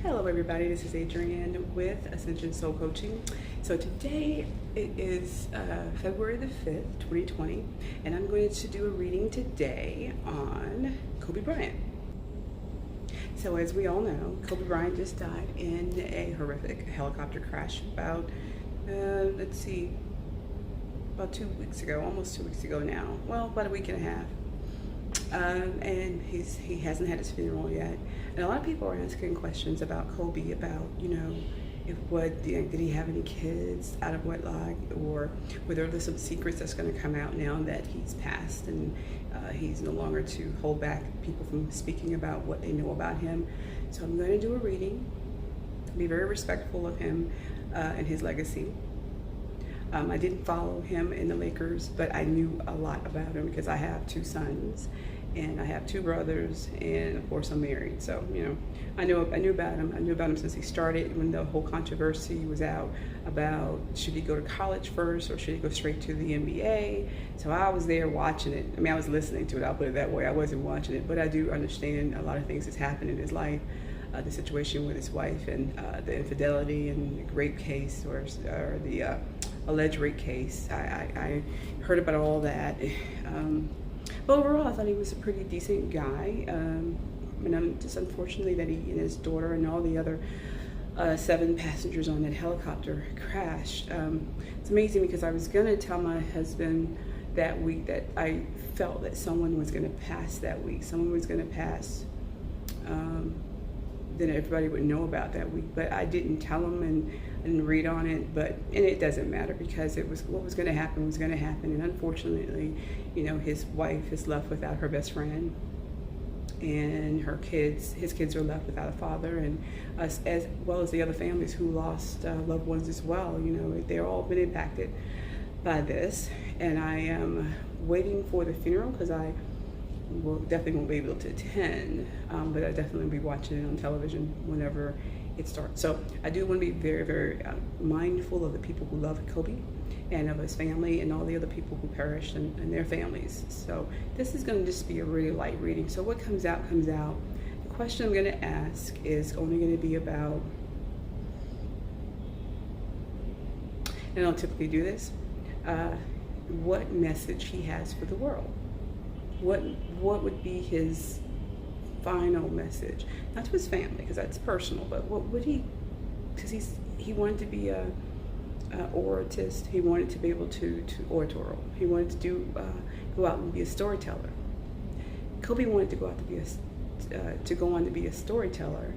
Hello everybody, this is Adrienne with Ascension Soul Coaching. So today it is February the 5th, 2020, and I'm going to do a reading today on Kobe Bryant. So as we all know, Kobe Bryant just died in a horrific helicopter crash about 2 weeks ago, almost 2 weeks ago now. Well, about a week and a half. And he hasn't had his funeral yet. And a lot of people are asking questions about Kobe, about, did he have any kids out of wedlock, or whether there's some secrets that's going to come out now that he's passed and he's no longer to hold back people from speaking about what they know about him. So I'm going to do a reading, be very respectful of him and his legacy. I didn't follow him in the Lakers, but I knew a lot about him because I have 2 sons and I have 2 brothers, and of course I'm married. So, I knew about him. I knew about him since he started, when the whole controversy was out about should he go to college first or should he go straight to the NBA. So I was there watching it. I was listening to it, I'll put it that way. I wasn't watching it, but I do understand a lot of things that's happened in his life. The situation with his wife and the infidelity and the rape case, or the alleged rape case. I heard about all that. But overall, I thought he was a pretty decent guy. And I'm just unfortunately that he and his daughter and all the other 7 passengers on that helicopter crashed. It's amazing because I was going to tell my husband that week that I felt that someone was going to pass that week. Someone was going to pass. Then everybody would know about that week, but I didn't tell him and read on it. And it doesn't matter because it was what was going to happen was going to happen. And unfortunately, his wife is left without her best friend, and his kids are left without a father, and us as well as the other families who lost loved ones as well. They're all been impacted by this, and I am waiting for the funeral because I definitely won't be able to attend, but I definitely will be watching it on television whenever it starts. So I do want to be very, very mindful of the people who love Kobe and of his family and all the other people who perished and their families. So this is going to just be a really light reading. So what comes out, comes out. The question I'm going to ask is only going to be about, and I don't typically do this, what message he has for the world. What would be his final message? Not to his family, because that's personal, but what would he, because he wanted to be a oratist. He wanted to be able to oratorial. He wanted to go out and be a storyteller. Kobe wanted to go out to go on to be a storyteller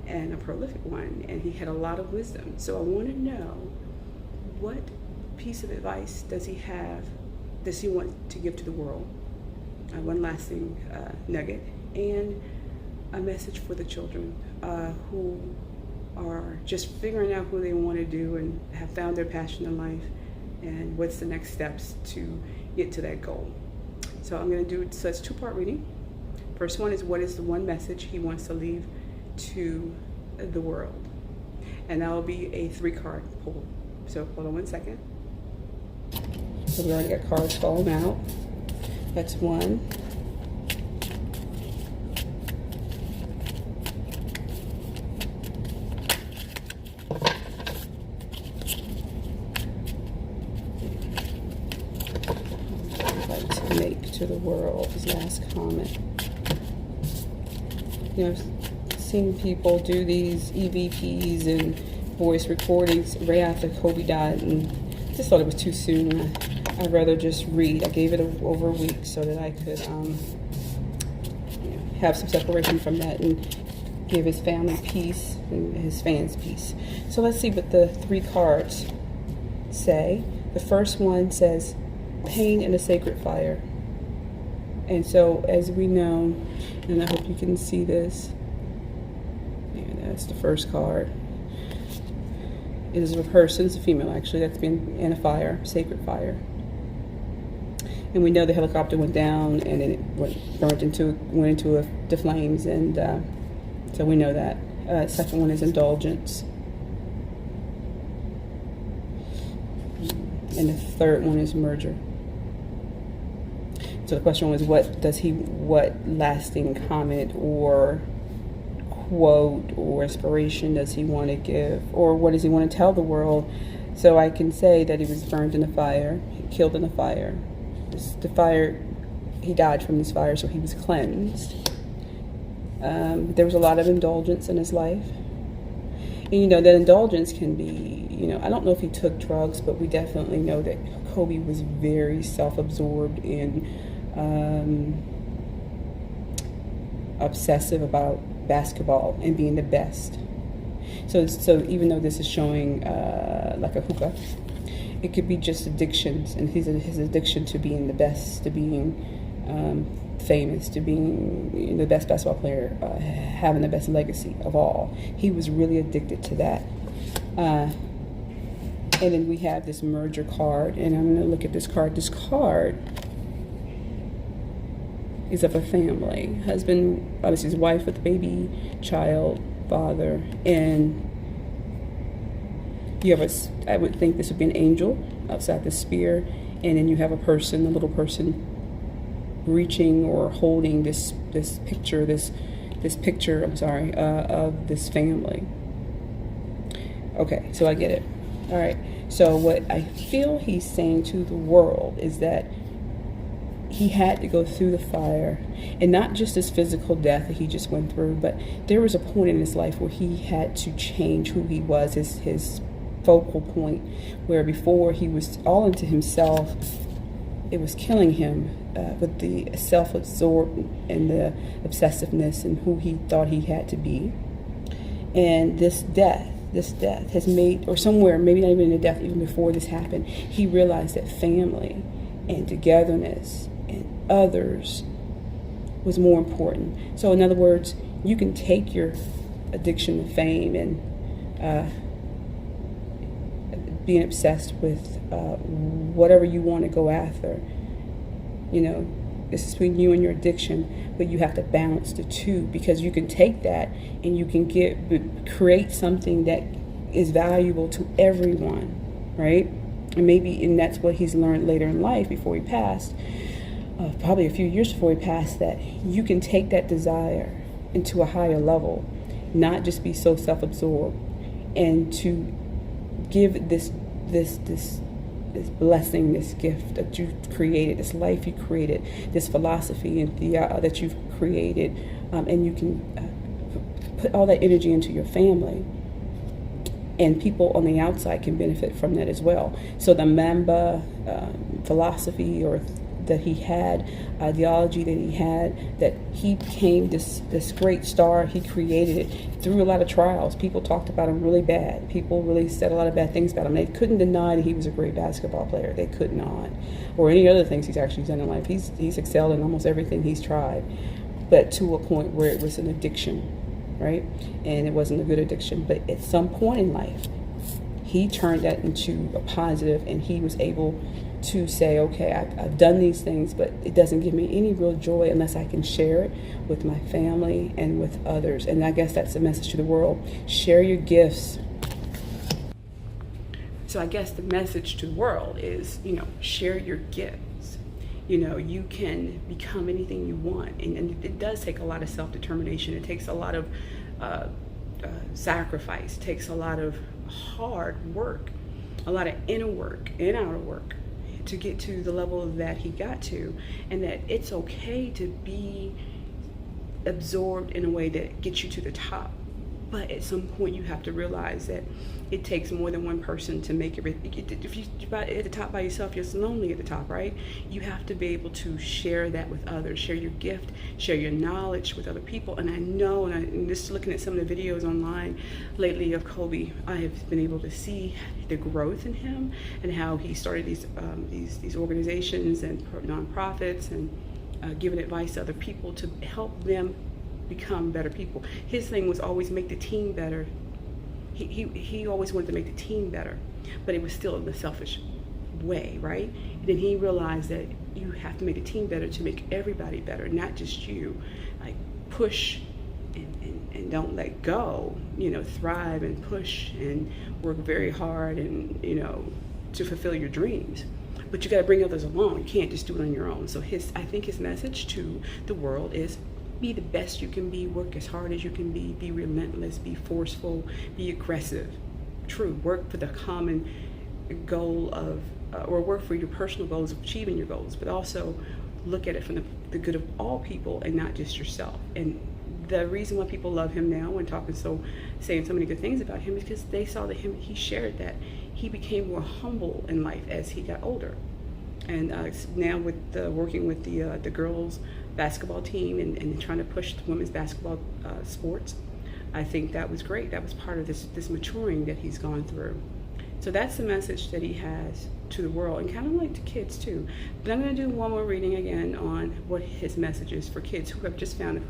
and a prolific one, and he had a lot of wisdom. So I want to know, what piece of advice does he want to give to the world? One lasting nugget, and a message for the children who are just figuring out who they want to do and have found their passion in life, and what's the next steps to get to that goal. So I'm going to do, so it's 2-part reading. First one is, what is the one message he wants to leave to the world? And that will be a 3-card pull. So hold on one second. So we already got cards falling out. That's 1. Like to make to the world, his last comment. I've seen people do these EVPs and voice recordings right after Kobe died, and just thought it was too soon. I'd rather just read. I gave it over a week so that I could have some separation from that and give his family peace and his fans peace. So let's see what the 3 cards say. The first one says, pain in a sacred fire. And so, as we know, and I hope you can see this, and that's the first card. It is a person, it's a female actually, that's been in a fire, sacred fire. And we know the helicopter went down, and then it went into the flames, and so we know that. Second one is indulgence, and the third one is merger. So the question was, what lasting comment or quote or inspiration does he want to give, or what does he want to tell the world? So I can say that he was burned in the fire, killed in the fire. He died from this fire, so he was cleansed. There was a lot of indulgence in his life. And that indulgence can be, I don't know if he took drugs, but we definitely know that Kobe was very self-absorbed and obsessive about basketball and being the best. So even though this is showing like a hookah, it could be just addictions, and his addiction to being the best, to being famous, to being the best basketball player, having the best legacy of all. He was really addicted to that. And then we have this merger card, and I'm going to look at this card. This card is of a family. Husband, obviously his wife with a baby, child, father, and you have I would think this would be an angel outside the spear, and then you have a person, a little person, reaching or holding this picture of this family. Okay, so I get it. All right, so what I feel he's saying to the world is that he had to go through the fire, and not just this physical death that he just went through, but there was a point in his life where he had to change who he was, his focal point, where before he was all into himself. It was killing him with the self-absorbed and the obsessiveness and who he thought he had to be. And this death has made, or somewhere, maybe not even in the death, even before this happened, he realized that family and togetherness and others was more important. So in other words, you can take your addiction to fame and being obsessed with whatever you want to go after. This is between you and your addiction, but you have to balance the two, because you can take that and you can create something that is valuable to everyone, right? And that's what he's learned later in life before he passed, probably a few years before he passed, that you can take that desire into a higher level, not just be so self-absorbed, and to give this blessing, this gift that you've created, this life you created, this philosophy and that you've created, and you can put all that energy into your family, and people on the outside can benefit from that as well. So the Mamba philosophy that he had, ideology that he had, that he became this great star. He created it through a lot of trials. People talked about him really bad. People really said a lot of bad things about him. They couldn't deny that he was a great basketball player. They could not. Or any other things he's actually done in life. He's excelled in almost everything he's tried. But to a point where it was an addiction, right? And it wasn't a good addiction. But at some point in life, he turned that into a positive, and he was able to say, okay, I've done these things, but it doesn't give me any real joy unless I can share it with my family and with others. And I guess that's the message to the world. Share your gifts. So I guess the message to the world is, share your gifts. You can become anything you want. And it does take a lot of self-determination. It takes a lot of sacrifice. It takes a lot of hard work, a lot of inner work and outer work, to get to the level that he got to, and that it's okay to be absorbed in a way that gets you to the top. But at some point you have to realize that it takes more than one person to make it. If you're at the top by yourself, you're lonely at the top, right? You have to be able to share that with others, share your gift, share your knowledge with other people. And I know, and just looking at some of the videos online lately of Kobe, I have been able to see the growth in him, and how he started these organizations and nonprofits, and giving advice to other people to help them become better people. His thing was always make the team better. He always wanted to make the team better, but it was still in the selfish way, right? And then he realized that you have to make the team better to make everybody better, not just you. Like, push and don't let go, thrive and push and work very hard and, to fulfill your dreams. But you got to bring others along. You can't just do it on your own. So I think his message to the world is be the best you can be, work as hard as you can be relentless, be forceful, be aggressive. True, work for the common goal of, or work for your personal goals of achieving your goals, but also look at it from the good of all people and not just yourself. And the reason why people love him now and saying so many good things about him is because they saw that he shared that. He became more humble in life as he got older. And now with working with the girls basketball team and trying to push the women's basketball sports, I think that was great. That was part of this maturing that he's gone through. So that's the message that he has to the world, and kind of like to kids too. But I'm going to do one more reading again on what his message is for kids who have just found I'm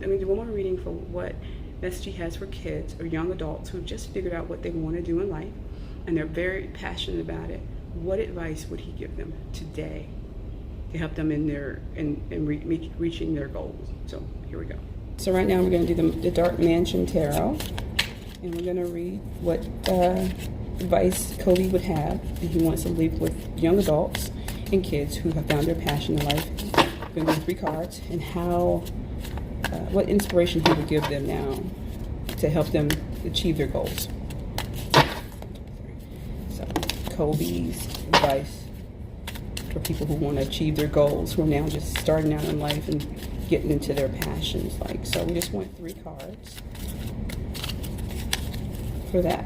going to do one more reading for what message he has for kids or young adults who've just figured out what they want to do in life, and they're very passionate about it. What advice would he give them today to help them in reaching their goals? So here we go. So right now we're going to do the Dark Mansion Tarot, and we're going to read what advice Kobe would have that he wants to leave with young adults and kids who have found their passion in life. We're going to do 3 cards, and what inspiration he would give them now to help them achieve their goals. So Kobe's advice for people who want to achieve their goals, who are now just starting out in life and getting into their passions. So we just want 3 cards for that.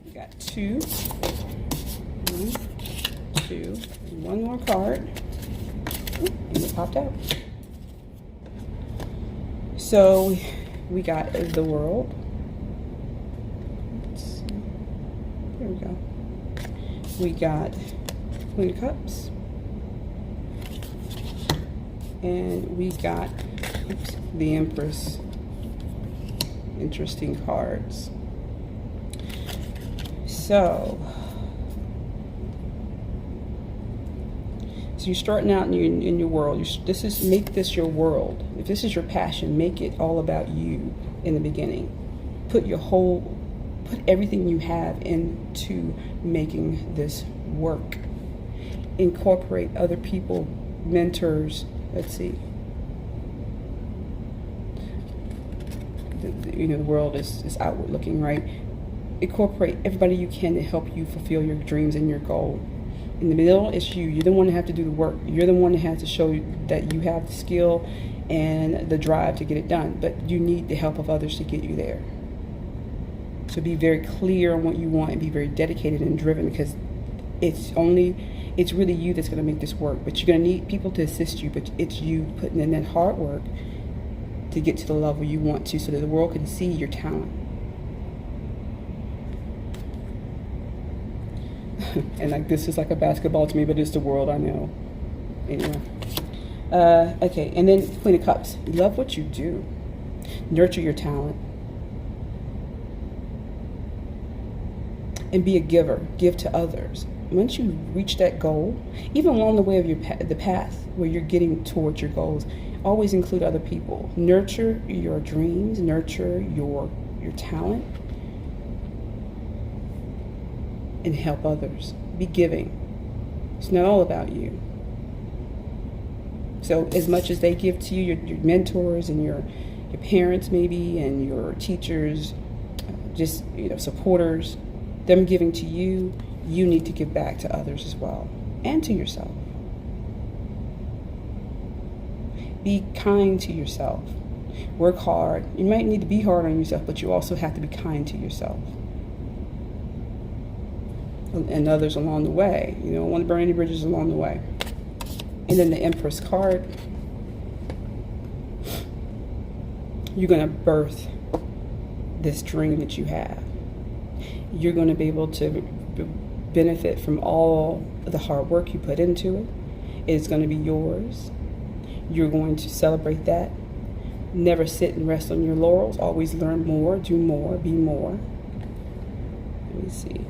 We got 2. 1, 2, and 1 more card. And it popped out. So we got the World. Let's see. There we go. We got Queen of Cups. And we got the Empress. Interesting cards. So you're starting out in your world. Make this your world. If this is your passion, make it all about you in the beginning. Put everything you have into making this work. Incorporate other people, mentors. Let's see. The world is outward looking, right? Incorporate everybody you can to help you fulfill your dreams and your goal. In the middle, it's you. You're the one that have to do the work. You're the one that has to show that you have the skill and the drive to get it done. But you need the help of others to get you there. So be very clear on what you want and be very dedicated and driven, because it's really you that's going to make this work. But you're going to need people to assist you, but it's you putting in that hard work to get to the level you want to, so that the world can see your talent. And this is like a basketball to me, but it's the world, I know. Anyway. Okay, and then Queen of Cups. Love what you do. Nurture your talent. And be a giver. Give to others. Once you reach that goal, even along the way of the path where you're getting towards your goals, always include other people. Nurture your dreams. Nurture your talent. And help others. Be giving. It's not all about you. So as much as they give to you, your mentors and your parents maybe, and your teachers, just supporters, them giving to you, you need to give back to others as well, and to yourself. Be kind to yourself. Work hard. You might need to be hard on yourself, but you also have to be kind to yourself and others along the way. You don't want to burn any bridges along the way. And then the Empress card. You're going to birth this dream that you have. You're going to be able to benefit from all the hard work you put into it. It's going to be yours. You're going to celebrate that. Never sit and rest on your laurels. Always learn more, do more, be more. Let me see.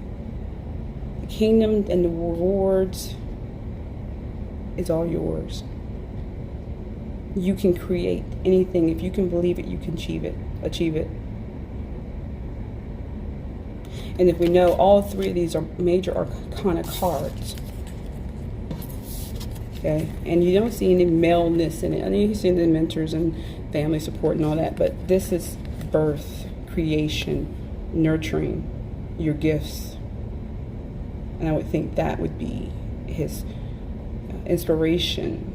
The kingdom and the rewards is all yours. You can create anything. If you can believe it, you can achieve it. And if we know, all three of these are major arcana cards. Okay, and you don't see any maleness in it. I mean, you see the mentors and family support and all that, but this is birth, creation, nurturing your gifts. And I would think that would be his inspiration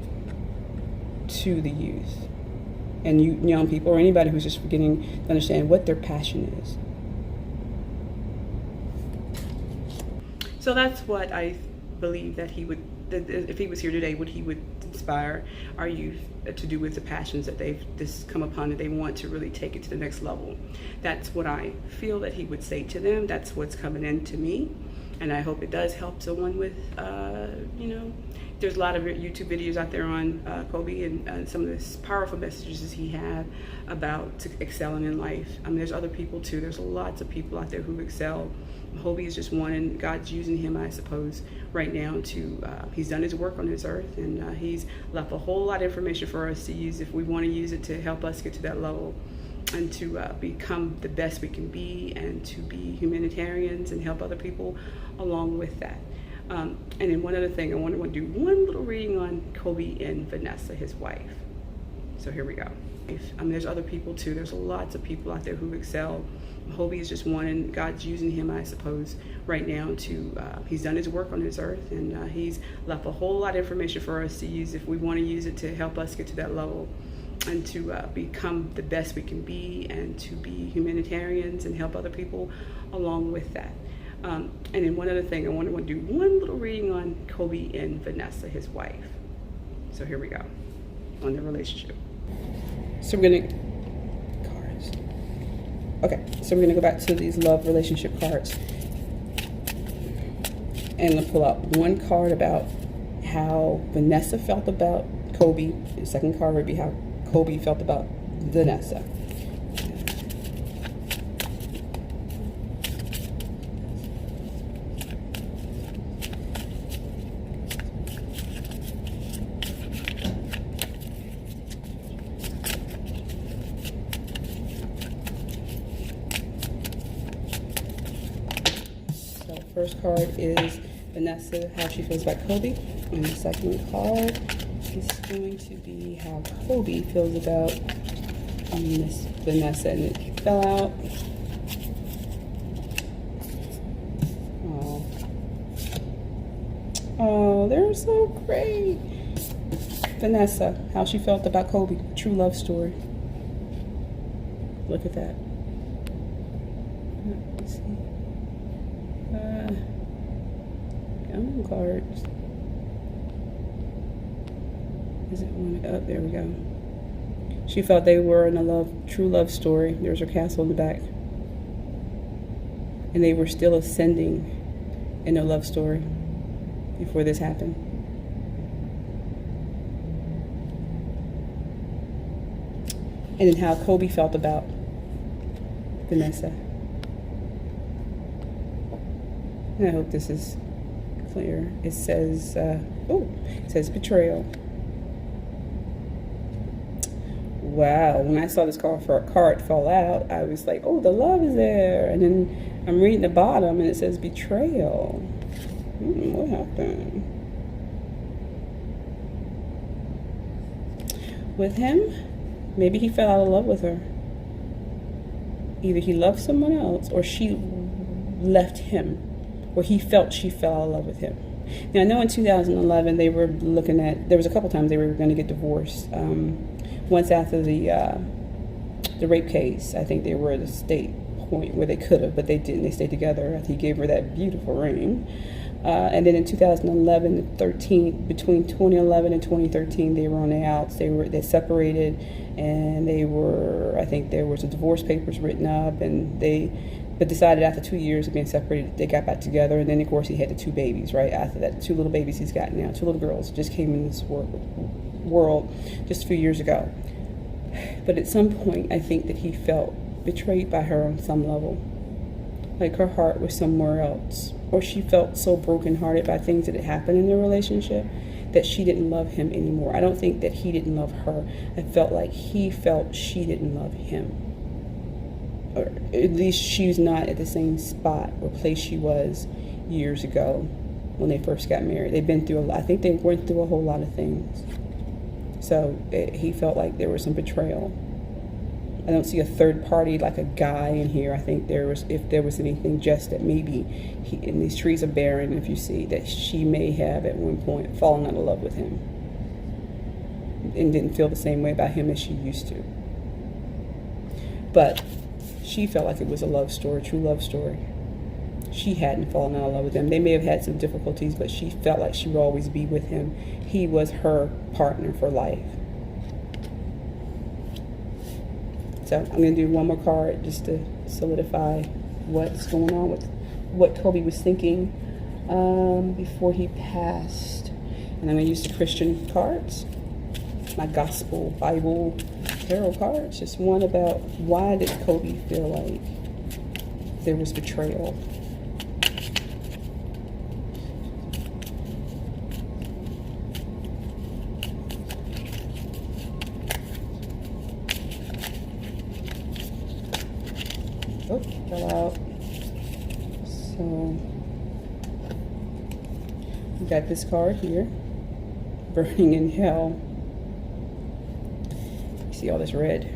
to the youth and you young people, or anybody who's just beginning to understand what their passion is. So that's what I believe that he would, that if he was here today, what he would inspire our youth to do with the passions that they've just come upon, that they want to really take it to the next level. That's what I feel that he would say to them. That's what's coming into me. And I hope it does help someone with, there's a lot of YouTube videos out there on Kobe and some of the powerful messages he had about excelling in life. I mean, there's other people too. There's lots of people out there who excel. Kobe is just one, and God's using him, I suppose, right now to, he's done his work on this earth, and he's left a whole lot of information for us to use if we want to use it to help us get to that level and to become the best we can be, and to be humanitarians and help other people along with that. And then one other thing, I want to do one little reading on Kobe and Vanessa, his wife. So here we go. I mean, there's other people too. There's lots of people out there who excel. Kobe is just one, and God's using him, I suppose, right now to, he's done his work on this earth, and he's left a whole lot of information for us to use if we want to use it to help us get to that level and to become the best we can be, and to be humanitarians and help other people along with that. And then one other thing, I want to do one little reading on Kobe and Vanessa, his wife. So here we go, on their relationship. So we're going to, cards. Okay, so we're going to go back to these love relationship cards. And let's pull out one card about how Vanessa felt about Kobe. The second card would be how Kobe felt about Vanessa. So first card is Vanessa, how she feels about Kobe. And the second card is going to be how Kobe feels about Miss Vanessa, and it fell out. Oh, they're so great. Vanessa, how she felt about Kobe, true love story. Look at that. Let's see. Come on, cards. Is it one? Oh, there we go. She felt they were in a true love story. There's her castle in the back. And they were still ascending in their love story before this happened. And then how Kobe felt about Vanessa. And I hope this is clear. It says, it says betrayal. Wow, when I saw this card fall out, I was like, oh, the love is there. And then I'm reading the bottom and it says betrayal. What happened? With him, maybe he fell out of love with her. Either he loved someone else, or she left him, or he felt she fell out of love with him. Now, I know in 2011 they were looking at, there was a couple times they were going to get divorced. Once after the rape case, I think they were at a state point where they could have, but they didn't. They stayed together after he gave her that beautiful ring. And then in 2011 and 13, between 2011 and 2013, they were on the outs. They separated, and I think there was a divorce papers written up, and but decided after 2 years of being separated, they got back together. And then of course he had the two babies, right? After that, 2 little babies he's got now, 2 little girls just came in this world just a few years ago. But at some point, I think that he felt betrayed by her on some level. Like her heart was somewhere else. Or she felt so brokenhearted by things that had happened in their relationship that she didn't love him anymore. I don't think that he didn't love her. I felt like he felt she didn't love him. or at least she's not at the same spot or place she was years ago when they first got married. They've been through a lot. I think they went through a whole lot of things. So he felt like there was some betrayal. I don't see a third party like a guy in here. I think if there was anything, just that maybe and these trees are barren, if you see, that she may have at one point fallen out of love with him and didn't feel the same way about him as she used to. But she felt like it was a love story, true love story. She hadn't fallen out of love with him. They may have had some difficulties, but she felt like she would always be with him. He was her partner for life. So I'm going to do one more card just to solidify what's going on with what Kobe was thinking before he passed. And I'm going to use the Christian cards, my gospel Bible tarot cards. Just one about why did Kobe feel like there was betrayal. Oh, fell out. So we got this card here, burning in hell. You see all this red.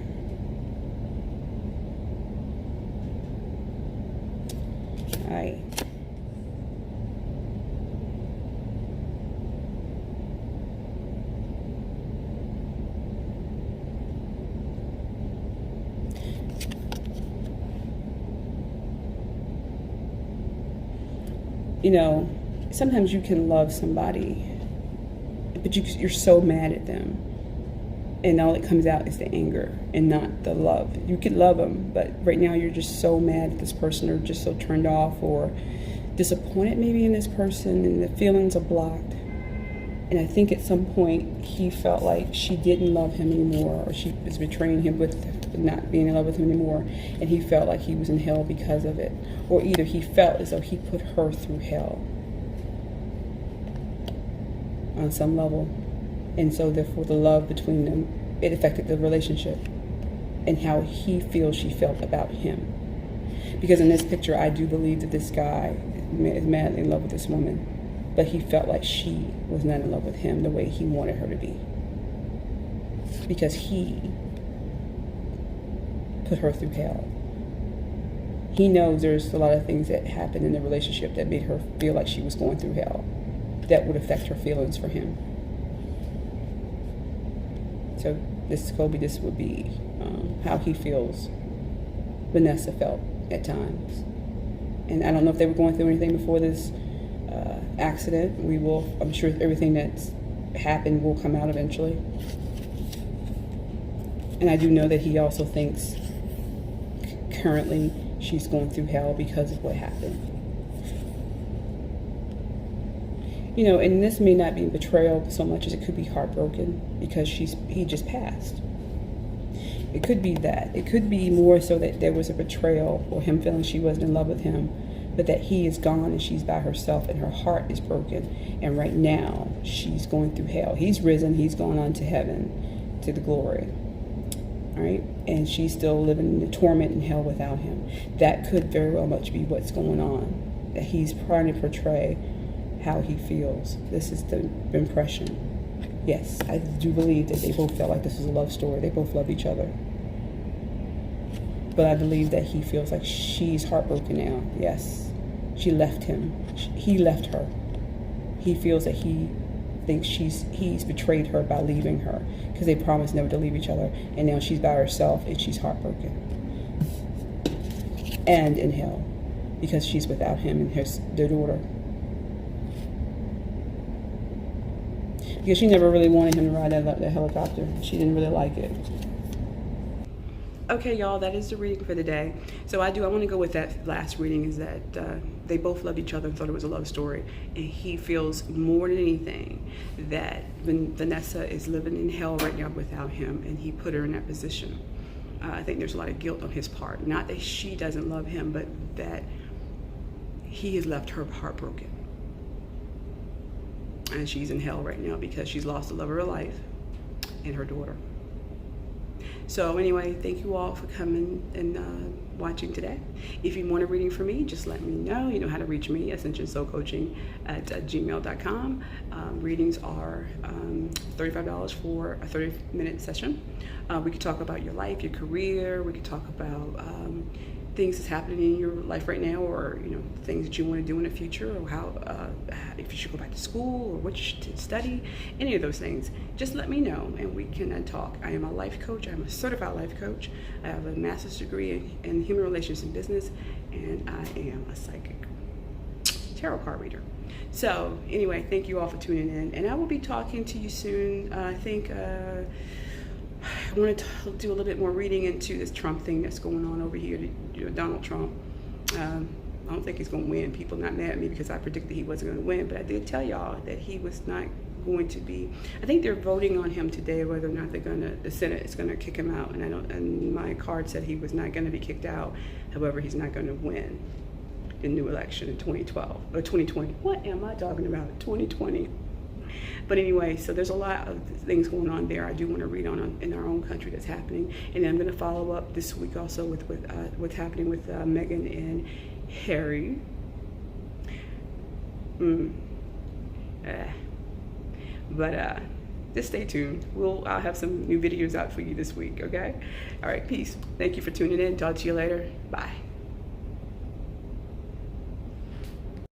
All right. You know, sometimes you can love somebody, but you're so mad at them, and all that comes out is the anger and not the love. You could love them, but right now you're just so mad at this person, or just so turned off or disappointed maybe in this person, and the feelings are blocked. And I think at some point he felt like she didn't love him anymore, or she was betraying him with not being in love with him anymore, and he felt like he was in hell because of it. Or either he felt as though he put her through hell on some level, and so therefore the love between them, it affected the relationship and how he feels she felt about him. Because in this picture, I do believe that this guy is madly in love with this woman, but he felt like she was not in love with him the way he wanted her to be, because he put her through hell. He knows there's a lot of things that happened in the relationship that made her feel like she was going through hell, that would affect her feelings for him. So this Kobe, this would be how he feels Vanessa felt at times. And I don't know if they were going through anything before this accident. I'm sure everything that's happened will come out eventually. And I do know that he also thinks currently she's going through hell because of what happened. You know, and this may not be betrayal so much as it could be heartbroken because he just passed. It could be that. It could be more so that there was a betrayal, or him feeling she wasn't in love with him, but that he is gone and she's by herself and her heart is broken. And right now she's going through hell. He's risen, he's gone on to heaven, to the glory. All right? And she's still living in the torment and hell without him. That could very well much be what's going on. That he's trying to portray how he feels. This is the impression. Yes, I do believe that they both felt like this was a love story. They both love each other. But I believe that he feels like she's heartbroken now. Yes, she left him. He left her. He feels that he thinks he's betrayed her by leaving her, because they promised never to leave each other, and now she's by herself and she's heartbroken and in hell because she's without him and their daughter. Because she never really wanted him to ride that helicopter. She didn't really like it. Okay, y'all, that is the reading for the day. So I want to go with that last reading, is that they both loved each other and thought it was a love story. And he feels more than anything that Vanessa is living in hell right now without him, and he put her in that position. I think there's a lot of guilt on his part. Not that she doesn't love him, but that he has left her heartbroken. And she's in hell right now because she's lost the love of her life and her daughter. So anyway, thank you all for coming and watching today. If you want a reading from me, just let me know. You know how to reach me, Ascensionsoulcoaching at gmail.com. Readings are $35 for a 30-minute session. We could talk about your life, your career. We could talk about things that's happening in your life right now, or things that you want to do in the future, or how if you should go back to school, or what you should study, any of those things. Just let me know and we can talk. I am a life coach. I'm a certified life coach. I have a master's degree in human relations and business, and I am a psychic tarot card reader. So anyway, thank you all for tuning in, and I will be talking to you soon. I think I want to do a little bit more reading into this Trump thing that's going on over here, Donald Trump. I don't think he's going to win. People not mad at me because I predicted he wasn't going to win, but I did tell y'all that he was not going to be. I think they're voting on him today whether or not the Senate is going to kick him out, and my card said he was not going to be kicked out. However, he's not going to win the new election in 2012 or 2020. What am I talking about? 2020. But anyway, so there's a lot of things going on there. I do want to read on in our own country that's happening, and I'm going to follow up this week also with what's happening with Meghan and Harry. But just stay tuned. I'll have some new videos out for you this week. Okay. All right. Peace. Thank you for tuning in. Talk to you later. Bye.